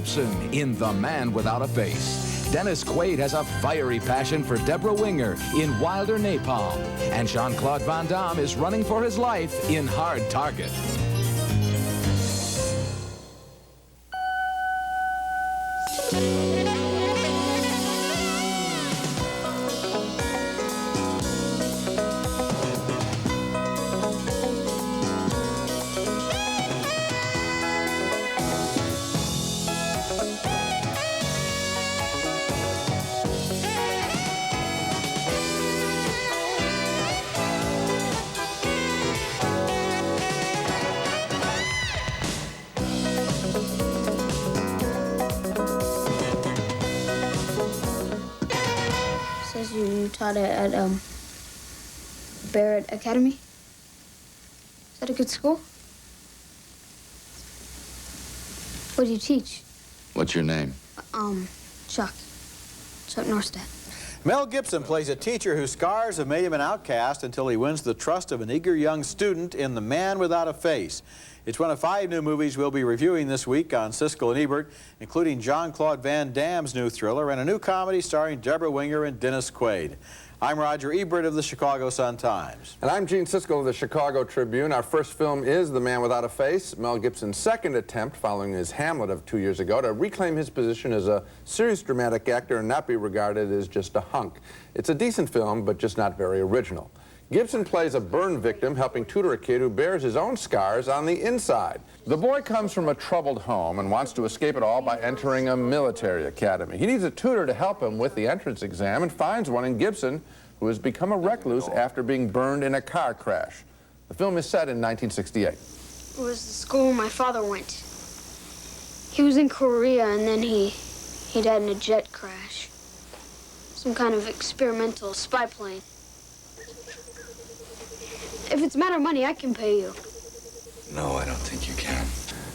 Gibson in The Man Without a Face. Dennis Quaid has a fiery passion for Deborah Winger in Wilder Napalm. And Jean-Claude Van Damme is running for his life in Hard Target. Says you taught it at Ebert Academy. Is that a good school? What do you teach? What's your name? Chuck Norstad. Mel Gibson plays a teacher whose scars have made him an outcast until he wins the trust of an eager young student in The Man Without a Face. It's one of 5 new movies we'll be reviewing this week on Siskel and Ebert, including Jean-Claude Van Damme's new thriller and a new comedy starring Deborah Winger and Dennis Quaid. I'm Roger Ebert of the Chicago Sun-Times. And I'm Gene Siskel of the Chicago Tribune. Our first film is The Man Without a Face, Mel Gibson's second attempt following his Hamlet of 2 years ago to reclaim his position as a serious dramatic actor and not be regarded as just a hunk. It's a decent film, but just not very original. Gibson plays a burn victim helping tutor a kid who bears his own scars on the inside. The boy comes from a troubled home and wants to escape it all by entering a military academy. He needs a tutor to help him with the entrance exam and finds one in Gibson, who has become a recluse after being burned in a car crash. The film is set in 1968. It was the school where my father went. He was in Korea and then he died in a jet crash. Some kind of experimental spy plane. If it's a matter of money, I can pay you. No, I don't think you can.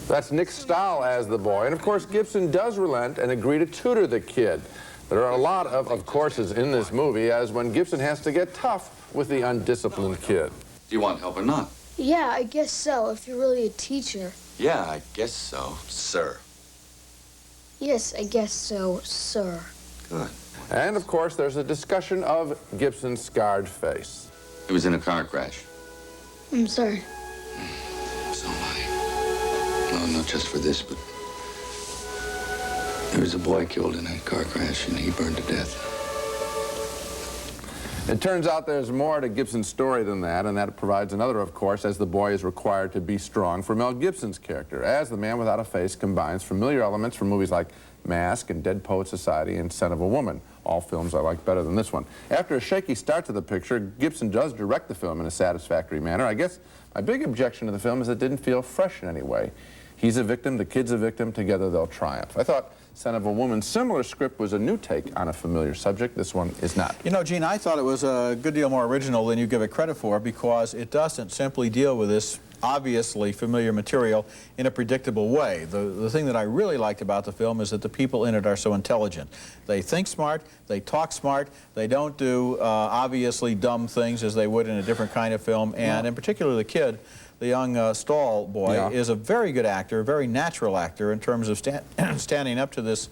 That's Nick Stahl as the boy. And of course, Gibson does relent and agree to tutor the kid. There are a lot of courses in this movie, as when Gibson has to get tough with the undisciplined kid. Do you want help or not? Yeah, I guess so, if you're really a teacher. Yeah, I guess so, sir. Yes, I guess so, sir. Good. And of course, there's a discussion of Gibson's scarred face. He was in a car crash. I'm sorry. So am I. No, not just for this, but there was a boy killed in a car crash, and he burned to death. It turns out there's more to Gibson's story than that, and that provides another, of course, as the boy is required to be strong for Mel Gibson's character, as The Man Without a Face combines familiar elements from movies like Mask and Dead Poets Society and Son of a Woman, all films I like better than this one. After a shaky start to the picture, Gibson does direct the film in a satisfactory manner. I guess my big objection to the film is it didn't feel fresh in any way. He's a victim, the kid's a victim, together they'll triumph. I thought Son of a Woman, similar script, was a new take on a familiar subject. This one is not. You know, Gene, I thought it was a good deal more original than you give it credit for, because it doesn't simply deal with this obviously familiar material in a predictable way. The thing that I really liked about the film is that the people in it are so intelligent. They think smart, they talk smart, they don't do obviously dumb things as they would in a different kind of film, and in particular the kid, the young Stahl boy, is a very good actor, a very natural actor in terms of standing up to this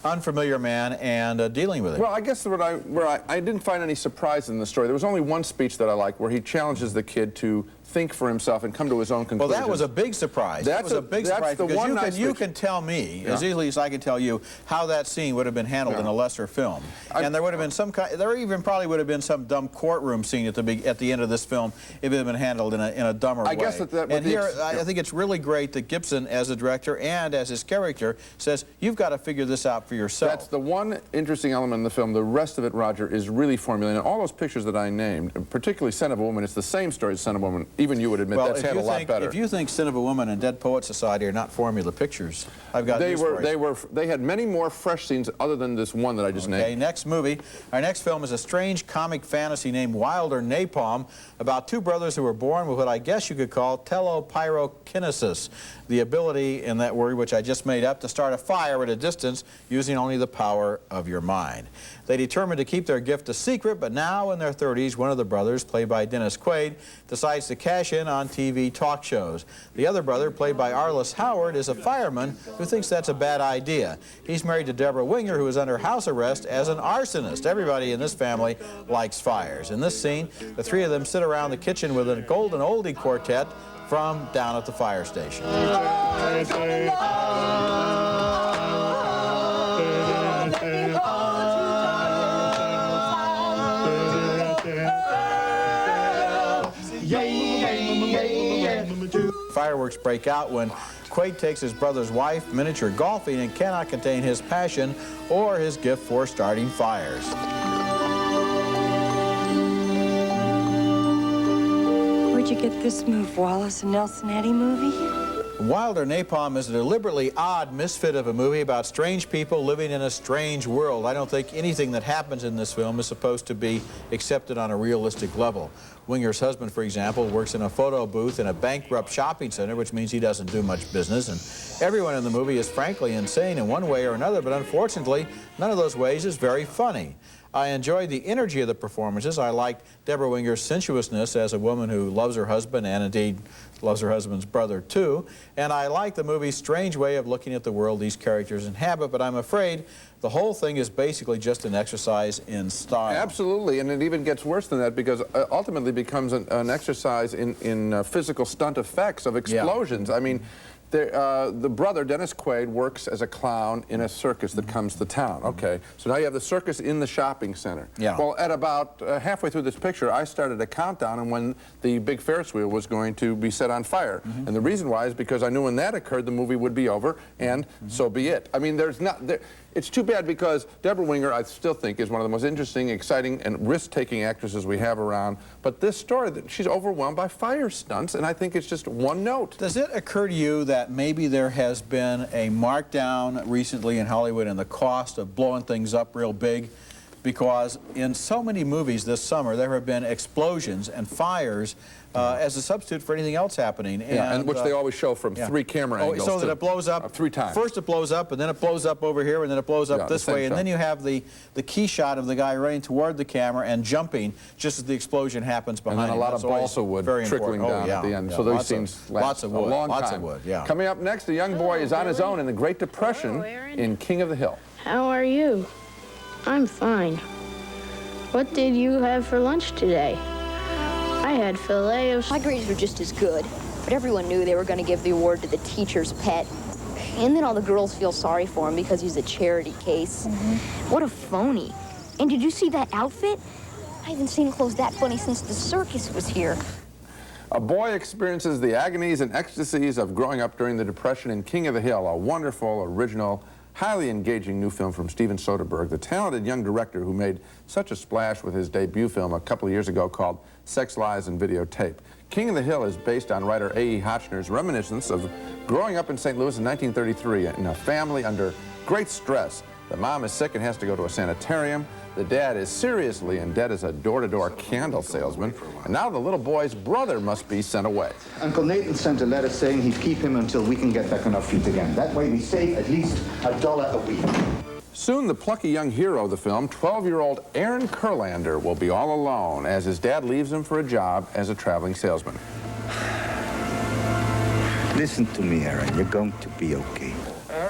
unfamiliar man and dealing with it. Well, I guess where I didn't find any surprise in the story. There was only one speech that I liked where he challenges the kid to think for himself and come to his own conclusions. Well, that was a big surprise. That was a big surprise, because you can tell me, as easily as I can tell you, how that scene would have been handled in a lesser film. And there would have been some kind, there even probably would have been some dumb courtroom scene at the end of this film if it had been handled in a dumber way. And here, I think it's really great that Gibson, as a director and as his character, says, you've got to figure this out for yourself. That's the one interesting element in the film. The rest of it, Roger, is really formulated. And all those pictures that I named, particularly Son of a Woman, it's the same story as Son of a Woman. Even you would admit that's handled a lot better. If you think Son of a Woman and Dead Poets Society are not formula pictures, I've got news for you. They had many more fresh scenes other than this one that I just named. Okay, next movie. Our next film is a strange comic fantasy named Wilder Napalm, about 2 brothers who were born with what I guess you could call telepyrokinesis, the ability in that word, which I just made up, to start a fire at a distance using only the power of your mind. They determined to keep their gift a secret, but now in their 30s, one of the brothers, played by Dennis Quaid, decides to cash in on TV talk shows. The other brother, played by Arliss Howard, is a fireman who thinks that's a bad idea. He's married to Deborah Winger, who is under house arrest as an arsonist. Everybody in this family likes fires. In this scene, the three of them sit around the kitchen with a golden oldie quartet from down at the fire station. Fireworks break out when Quaid takes his brother's wife miniature golfing and cannot contain his passion or his gift for starting fires. Where'd you get this move, Wallace? A Nelson Eddy movie? Wilder Napalm is a deliberately odd misfit of a movie about strange people living in a strange world. I don't think anything that happens in this film is supposed to be accepted on a realistic level. Winger's husband, for example, works in a photo booth in a bankrupt shopping center, which means he doesn't do much business. And everyone in the movie is frankly insane in one way or another, but unfortunately, none of those ways is very funny. I enjoyed the energy of the performances. I liked Deborah Winger's sensuousness as a woman who loves her husband and indeed loves her husband's brother too. And I liked the movie's strange way of looking at the world these characters inhabit, but I'm afraid the whole thing is basically just an exercise in style. Absolutely, and it even gets worse than that because ultimately becomes an exercise in physical stunt effects of explosions. Yeah. I mean, the brother, Dennis Quaid, works as a clown in a circus that comes to town. Okay, so now you have the circus in the shopping center. Yeah. Well, at about halfway through this picture, I started a countdown on when the big Ferris wheel was going to be set on fire. And the reason why is because I knew when that occurred, the movie would be over, and so be it. I mean, there's not... It's too bad because Deborah Winger, I still think, is one of the most interesting, exciting, and risk-taking actresses we have around. But this story, she's overwhelmed by fire stunts, and I think it's just one note. Does it occur to you that maybe there has been a markdown recently in Hollywood in the cost of blowing things up real big? Because in so many movies this summer, there have been explosions and fires as a substitute for anything else happening. And which they always show from 3 camera angles. So that it blows up 3 times. First it blows up, and then it blows up over here, and then it blows up this way, and then you have the key shot of the guy running toward the camera and jumping just as the explosion happens behind him. And then a lot of balsa wood trickling down at the end. So those scenes last a long time. Lots of wood, yeah. Coming up next, a young boy is on his own in the Great Depression in King of the Hill. How are you? I'm fine. What did you have for lunch today? I had filet of... My grades were just as good, but everyone knew they were going to give the award to the teacher's pet. And then all the girls feel sorry for him because he's a charity case. What a phony. And did you see that outfit? I haven't seen clothes that funny since the circus was here. A boy experiences the agonies and ecstasies of growing up during the Depression in King of the Hill, a wonderful, original, highly engaging new film from Steven Soderbergh, the talented young director who made such a splash with his debut film a couple of years ago called Sex, Lies, and Videotape. King of the Hill is based on writer A.E. Hotchner's reminiscence of growing up in St. Louis in 1933 in a family under great stress. The mom is sick and has to go to a sanitarium. The dad is seriously in debt as a door-to-door candle salesman. And now the little boy's brother must be sent away. Uncle Nathan sent a letter saying he'd keep him until we can get back on our feet again. That way we save at least $1 a week. Soon the plucky young hero of the film, 12-year-old Aaron Kurlander, will be all alone as his dad leaves him for a job as a traveling salesman. Listen to me, Aaron. You're going to be okay.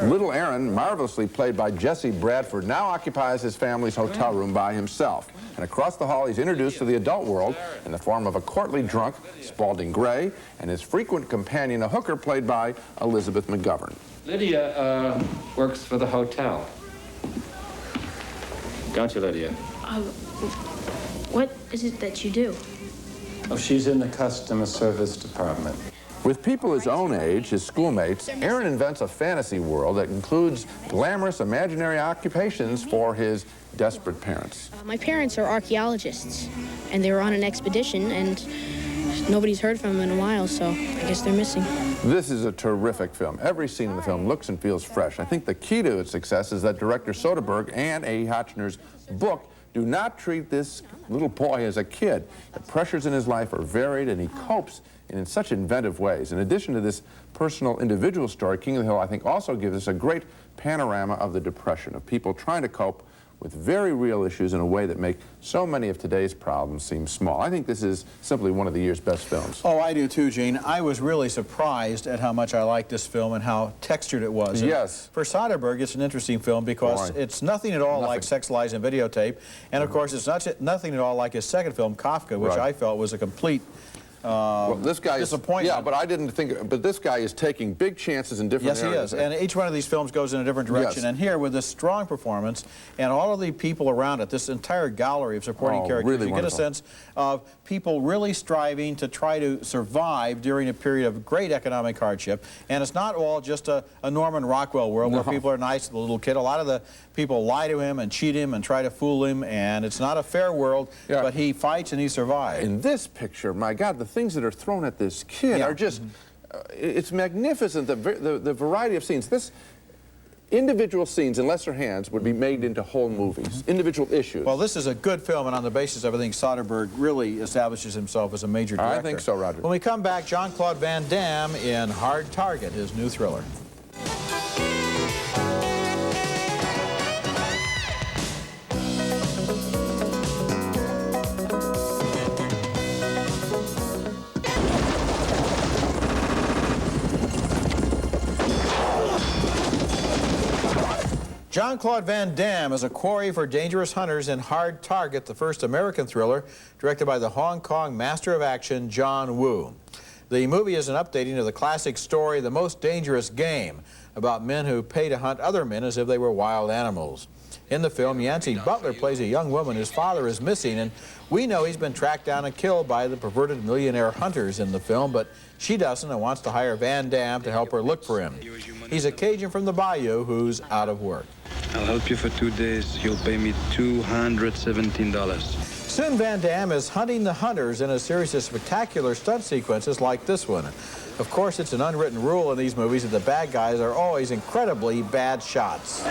Little Aaron, marvelously played by Jesse Bradford, now occupies his family's hotel room by himself. And across the hall, he's introduced to the adult world in the form of a courtly drunk, Spalding Gray, and his frequent companion, a hooker played by Elizabeth McGovern. Lydia works for the hotel. Don't you, Lydia? What is it that you do? Oh, she's in the customer service department. With people his own age, his schoolmates, Aaron invents a fantasy world that includes glamorous imaginary occupations for his desperate parents. My parents are archaeologists, and they were on an expedition, and nobody's heard from them in a while, so I guess they're missing. This is a terrific film. Every scene in the film looks and feels fresh. I think the key to its success is that director Soderbergh and A. Hotchner's book do not treat this little boy as a kid. The pressures in his life are varied, and he copes in such inventive ways. In addition to this personal individual story, King of the Hill, I think, also gives us a great panorama of the Depression, of people trying to cope with very real issues in a way that make so many of today's problems seem small. I think this is simply one of the year's best films. Oh, I do too, Gene. I was really surprised at how much I liked this film and how textured it was. Yes. And for Soderbergh, it's an interesting film because it's nothing at all like Sex, Lies, and Videotape. And of course, it's nothing at all like his second film, Kafka, which I felt was a complete well, this guy disappointment. Yeah, but I didn't think. But this guy is taking big chances in different areas. Yes, he is. And each one of these films goes in a different direction. And here, with this strong performance and all of the people around it, this entire gallery of supporting characters, really you get a sense of people really striving to try to survive during a period of great economic hardship. And it's not all just a Norman Rockwell world where people are nice to the little kid. A lot of the people lie to him and cheat him and try to fool him, and it's not a fair world, but he fights and he survives. In this picture, my God, the things that are thrown at this kid are just, it's magnificent, the variety of scenes. This individual scenes in lesser hands would be made into whole movies, individual issues. Well, this is a good film, and on the basis of everything, Soderbergh really establishes himself as a major director. I think so, Roger. When we come back, Jean-Claude Van Damme in Hard Target, his new thriller. Jean-Claude Van Damme is a quarry for dangerous hunters in Hard Target, the first American thriller directed by the Hong Kong master of action, John Woo. The movie is an updating of the classic story, The Most Dangerous Game, about men who pay to hunt other men as if they were wild animals. In the film, Yancey Butler plays a young woman whose father is missing, and we know he's been tracked down and killed by the perverted millionaire hunters in the film, but she doesn't and wants to hire Van Damme to help her look for him. He's a Cajun from the bayou who's out of work. I'll help you for 2 days. You'll pay me $217. Soon Van Damme is hunting the hunters in a series of spectacular stunt sequences like this one. Of course, it's an unwritten rule in these movies that the bad guys are always incredibly bad shots.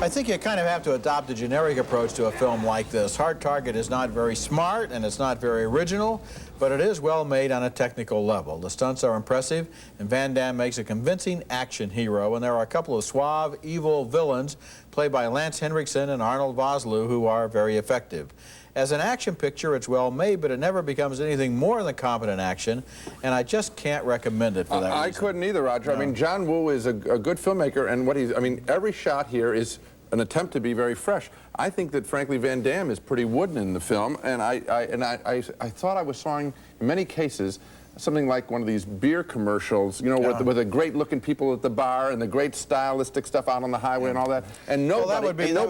I think you kind of have to adopt a generic approach to a film like this. Hard Target is not very smart and it's not very original, but it is well made on a technical level. The stunts are impressive, and Van Damme makes a convincing action hero, and there are a couple of suave, evil villains played by Lance Henriksen and Arnold Vosloo who are very effective. As an action picture, it's well made, but it never becomes anything more than competent action, and I just can't recommend it for that reason. I couldn't either, Roger. No. I mean, John Woo is a good filmmaker, and every shot here is an attempt to be very fresh. I think that, frankly, Van Damme is pretty wooden in the film, and I thought I was seeing, in many cases, something like one of these beer commercials, you know, with the great-looking people at the bar and the great stylistic stuff out on the highway and all that. And nobody, that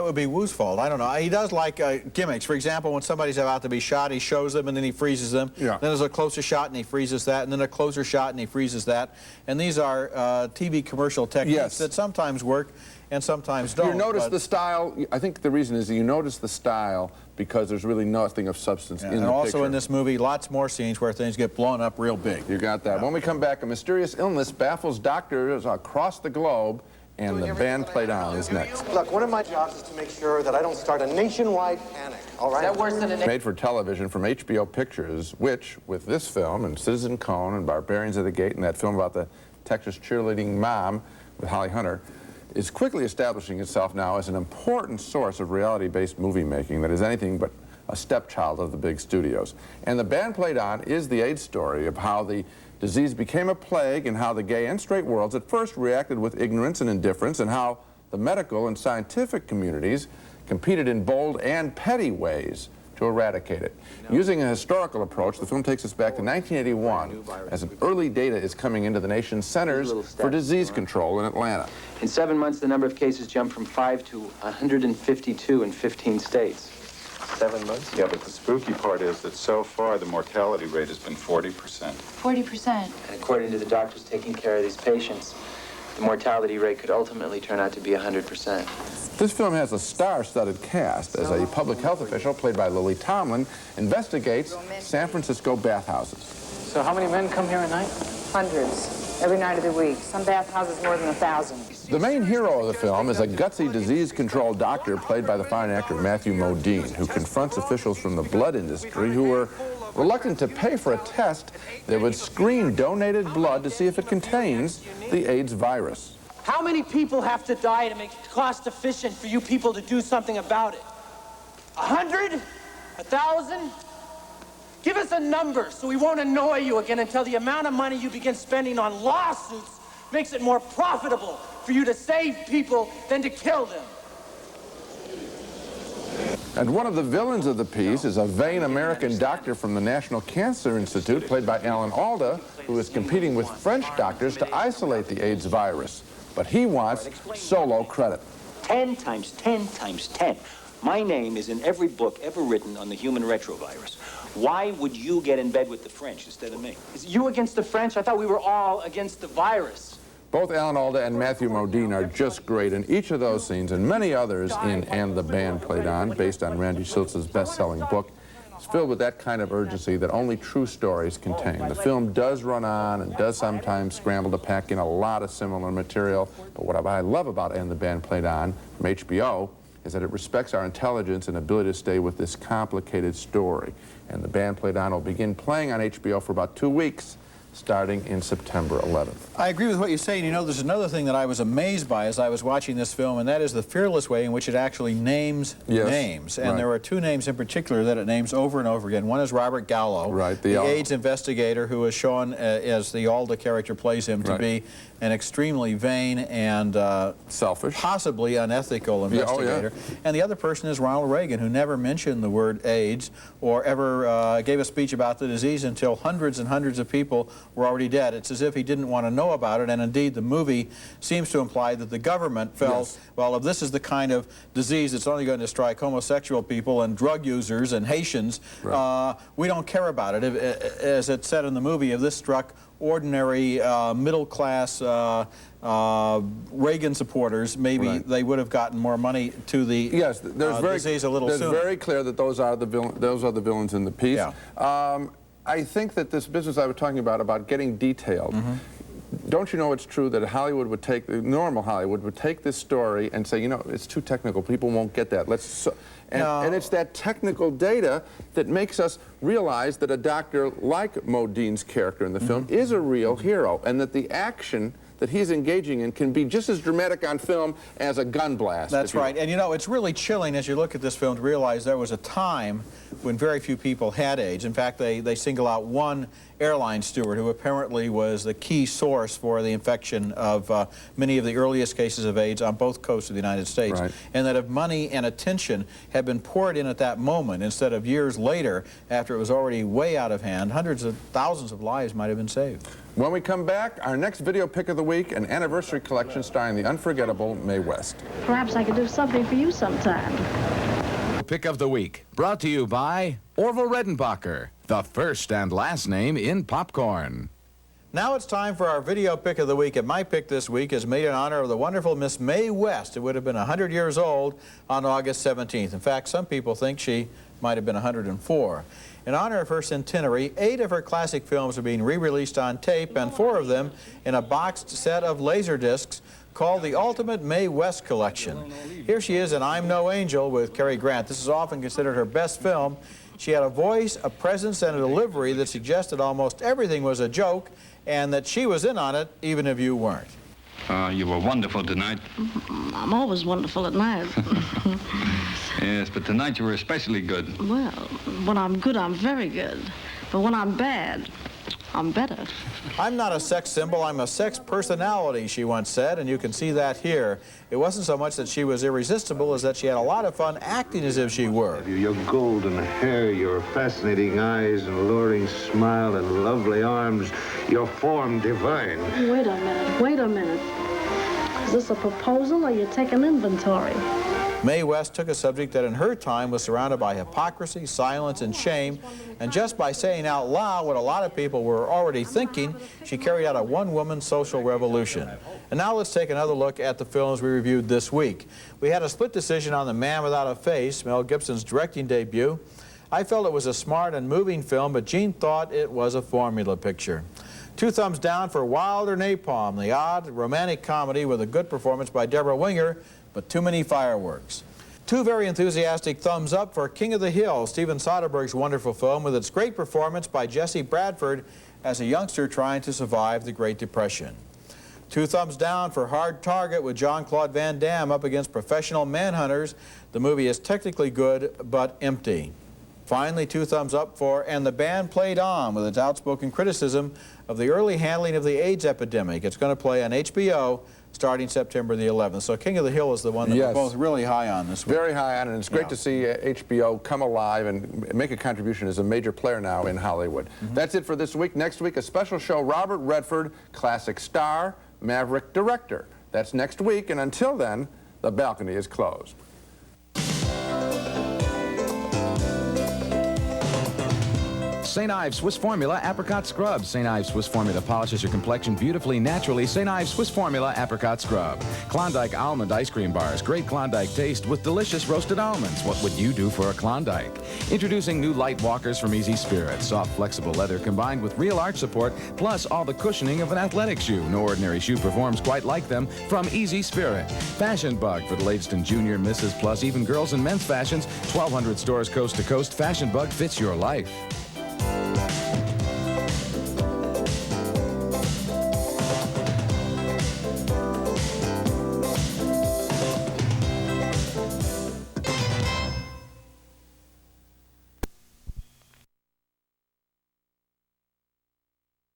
would be Woo's fault. I don't know. He does like gimmicks. For example, when somebody's about to be shot, he shows them and then he freezes them. Yeah. Then there's a closer shot and he freezes that, and then a closer shot and he freezes that. And these are TV commercial techniques that sometimes work and sometimes don't. You notice the style. I think the reason is that you notice the style because there's really nothing of substance in the picture. And also in this movie, lots more scenes where things get blown up real big. You got that. When we come back, a mysterious illness baffles doctors across the globe, and the band played on is next. Look, one of my jobs is to make sure that I don't start a nationwide panic, all right? Is that worse than a... Made for television from HBO Pictures, which, with this film, and Citizen Cone, and Barbarians of the Gate, and that film about the Texas cheerleading mom with Holly Hunter, is quickly establishing itself now as an important source of reality-based movie making that is anything but a stepchild of the big studios. And The Band Played On is the AIDS story of how the disease became a plague and how the gay and straight worlds at first reacted with ignorance and indifference, and how the medical and scientific communities competed in bold and petty ways to eradicate it. Using a historical approach, the film takes us back to 1981 as early data is coming into the nation's centers for disease control in Atlanta. In 7 months, the number of cases jumped from 5 to 152 in 15 states. 7 months? Yeah, but the spooky part is that so far the mortality rate has been 40%. 40%? And according to the doctors taking care of these patients, the mortality rate could ultimately turn out to be 100%. This film has a star-studded cast as a public health official, played by Lily Tomlin, investigates San Francisco bathhouses. So how many men come here a night? Hundreds, every night of the week. Some bathhouses more than 1,000. The main hero of the film is a gutsy disease control doctor played by the fine actor Matthew Modine, who confronts officials from the blood industry who were reluctant to pay for a test that would screen donated blood to see if it contains the AIDS virus. How many people have to die to make it cost efficient for you people to do something about it? 100? 1,000? Give us a number so we won't annoy you again until the amount of money you begin spending on lawsuits makes it more profitable for you to save people than to kill them. And one of the villains of the piece is a vain American doctor from the National Cancer Institute, played by Alan Alda, who is competing with French doctors to isolate the AIDS virus. But he wants solo credit. 10 times 10 times 10. My name is in every book ever written on the human retrovirus. Why would you get in bed with the French instead of me? Is you against the French? I thought we were all against the virus. Both Alan Alda and Matthew Modine are just great in each of those scenes, and many others in And the Band Played On, based on Randy Schultz's best-selling book. It's filled with that kind of urgency that only true stories contain. The film does run on and does sometimes scramble to pack in a lot of similar material, but what I love about And the Band Played On from HBO is that it respects our intelligence and ability to stay with this complicated story. And the Band Played On will begin playing on HBO for about 2 weeks, starting in September 11th. I agree with what you say, and you know, there's another thing that I was amazed by as I was watching this film, and that is the fearless way in which it actually names names. And there are two names in particular that it names over and over again. One is Robert Gallo, the AIDS investigator, who is shown, as the Alda character plays him, to be an extremely vain and selfish, possibly unethical investigator. And the other person is Ronald Reagan, who never mentioned the word AIDS or ever gave a speech about the disease until hundreds and hundreds of people were already dead. It's as if he didn't want to know about it, and indeed the movie seems to imply that the government felt, well, if this is the kind of disease that's only going to strike homosexual people and drug users and Haitians, we don't care about it. As it said in the movie, if this struck ordinary middle-class Reagan supporters, maybe they would have gotten more money to the disease a little sooner. It's very clear that those are the villains in the piece. I think that this business I was talking about getting detailed, don't you know it's true that Hollywood would take, normal Hollywood would take this story and say, you know, it's too technical, people won't get that. And it's that technical data that makes us realize that a doctor like Modine's character in the film is a real hero, and that the action that he's engaging in can be just as dramatic on film as a gun blast. That's right. And you know, it's really chilling as you look at this film to realize there was a time when very few people had AIDS. In fact, they single out one airline steward who apparently was the key source for the infection of many of the earliest cases of AIDS on both coasts of the United States. And that if money and attention had been poured in at that moment instead of years later after it was already way out of hand, hundreds of thousands of lives might have been saved. When we come back, our next video pick of the week, an anniversary collection starring the unforgettable Mae West. Perhaps I could do something for you sometime. Pick of the week, brought to you by Orville Redenbacher, the first and last name in popcorn. Now it's time for our video pick of the week, and my pick this week is made in honor of the wonderful Miss Mae West, who would have been 100 years old on August 17th. In fact, some people think she might have been 104. In honor of her centenary, 8 of her classic films are being re-released on tape, and 4 of them in a boxed set of Laserdiscs called the Ultimate Mae West Collection. Here she is in I'm No Angel with Cary Grant. This is often considered her best film. She had a voice, a presence, and a delivery that suggested almost everything was a joke and that she was in on it, even if you weren't. You were wonderful tonight. I'm always wonderful at night. Yes, but tonight you were especially good. Well, when I'm good, I'm very good. But when I'm bad, I'm better. I'm not a sex symbol, I'm a sex personality, she once said, and you can see that here. It wasn't so much that she was irresistible as that she had a lot of fun acting as if she were. Your golden hair, your fascinating eyes and alluring smile and lovely arms, your form divine. Wait a minute, wait a minute. Is this a proposal or you take an inventory? Mae West took a subject that in her time was surrounded by hypocrisy, silence, and shame, and just by saying out loud what a lot of people were already thinking, she carried out a one-woman social revolution. And now let's take another look at the films we reviewed this week. We had a split decision on The Man Without a Face, Mel Gibson's directing debut, I felt it was a smart and moving film, but Gene thought it was a formula picture. 2 thumbs down for Wilder Napalm, the odd romantic comedy with a good performance by Deborah Winger, but too many fireworks. 2 very enthusiastic thumbs up for King of the Hill, Steven Soderbergh's wonderful film with its great performance by Jesse Bradford as a youngster trying to survive the Great Depression. 2 thumbs down for Hard Target with Jean-Claude Van Damme up against professional manhunters. The movie is technically good, but empty. Finally, 2 thumbs up for And the Band Played On with its outspoken criticism of the early handling of the AIDS epidemic. It's going to play on HBO starting September the 11th. So King of the Hill is the one that we're both really high on this week. Very high on, and it's great to see HBO come alive and make a contribution as a major player now in Hollywood. That's it for this week. Next week, a special show, Robert Redford, classic star, maverick director. That's next week, and until then, the balcony is closed. St. Ives Swiss Formula Apricot Scrub. St. Ives Swiss Formula polishes your complexion beautifully, naturally. St. Ives Swiss Formula Apricot Scrub. Klondike Almond Ice Cream Bars. Great Klondike taste with delicious roasted almonds. What would you do for a Klondike? Introducing new light walkers from Easy Spirit. Soft, flexible leather combined with real arch support, plus all the cushioning of an athletic shoe. No ordinary shoe performs quite like them from Easy Spirit. Fashion Bug for the latest in junior, misses, plus even girls and men's fashions. 1,200 stores coast to coast. Fashion Bug fits your life.